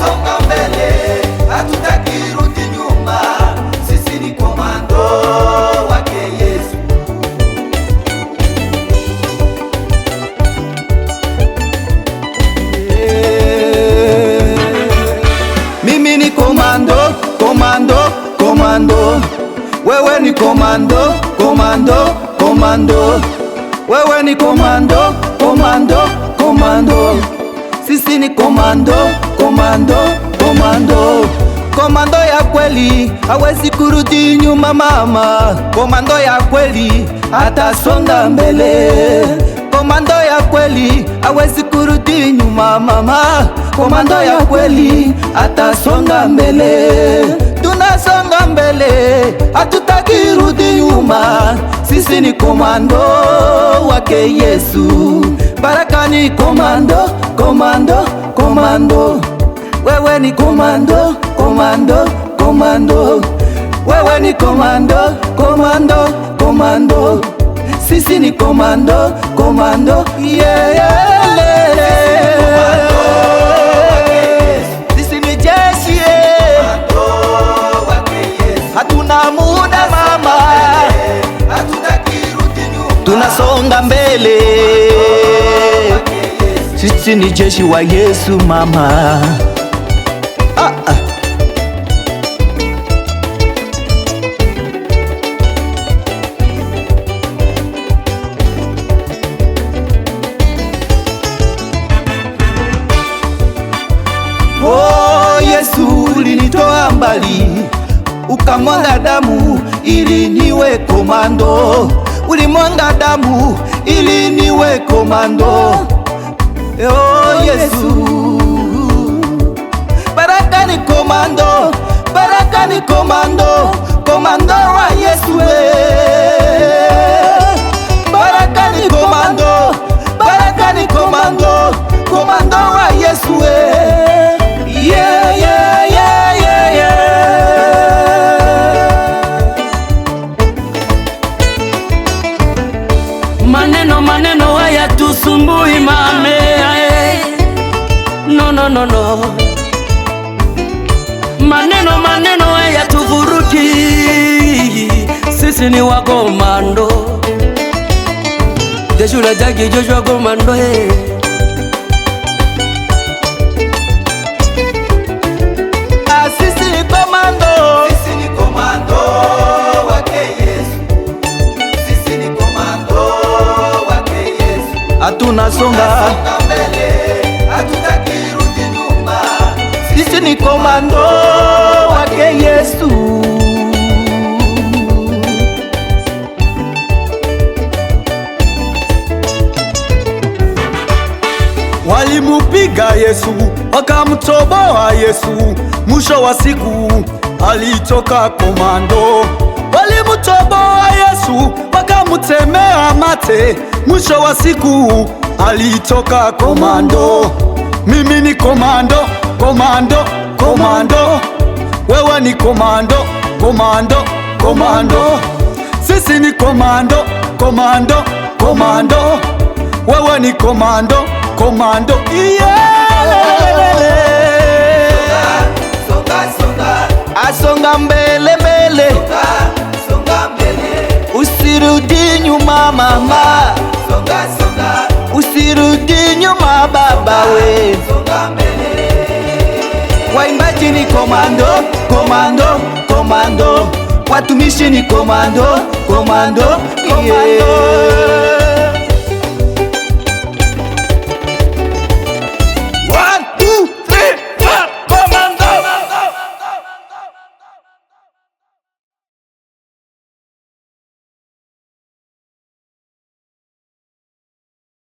Tunasonga mbele, hatutaki rudi nyuma. Sisi ni komando wake Yesu. Mimi ni komando, komando, komando. Wewe ni komando, komando, komando. Wewe ni komando, komando, komando. Sisi ni komando, komando, komando. Komando ya kweli hawezi kurudi nyuma mama. Komando ya kweli atasonga mbele. Komando ya kweli hawezi kurudi nyuma mama. Komando ya kweli atasonga mbele. Tunasonga mbele, hatutaki rudi nyuma. Sisi ni komando wake Yesu. Baraka ni komando, komando, komando. Wewe ni komando, komando, komando. Wewe ni komando, komando, komando. Sisi ni komando, komando, yeah, yeah, yeah. Sisi ni jeshi, yeah. Hatuna muda mama, tunasonga mbele. Sisi ni jeshi wa Yesu mama. Oh, Yesu ulinitoa mbali, ukamwanga damu ili niwe komando. Ulimwanga damu ili niwe komando. Oh, Yesu. Baraka ni komando, baraka ni komando, komando wa Yesu. Baraka ni komando, baraka ni komando, komando wa Yesu. Yeah, yeah, yeah, yeah, yeah. Maneno maneno haya tusumbui mame. No, no, no, no. Maneno maneno haya tuvuruki. Sisi ni wa komando. Joshua Jagi, Joshua komando. Sisi ni komando, sisi ni komando wake Yesu. Sisi ni komando wake Yesu. Tunasonga mbele, hatutaki rudi nyuma. Sisi ni komando wake Yesu. Walimupiga Yesu, wakamtoboa Yesu. Mwisho wa siku alitoka komando. Walimutoboa Yesu, wakamutemea mate. Mwisho wa siku alitoka komando. Mimi ni komando, komando, komando. Wewe ni komando, komando, komando. Sisi ni komando, komando, komando. Wewe ni komando, komando, yeah. Asonga mbele mbele, songa mbele. Usirudi nyuma mama, songa songa. Usirudi nyuma baba we, songa mbele. Waimbaji ni komando, komando, komando. Watumishi ni komando, komando, komando.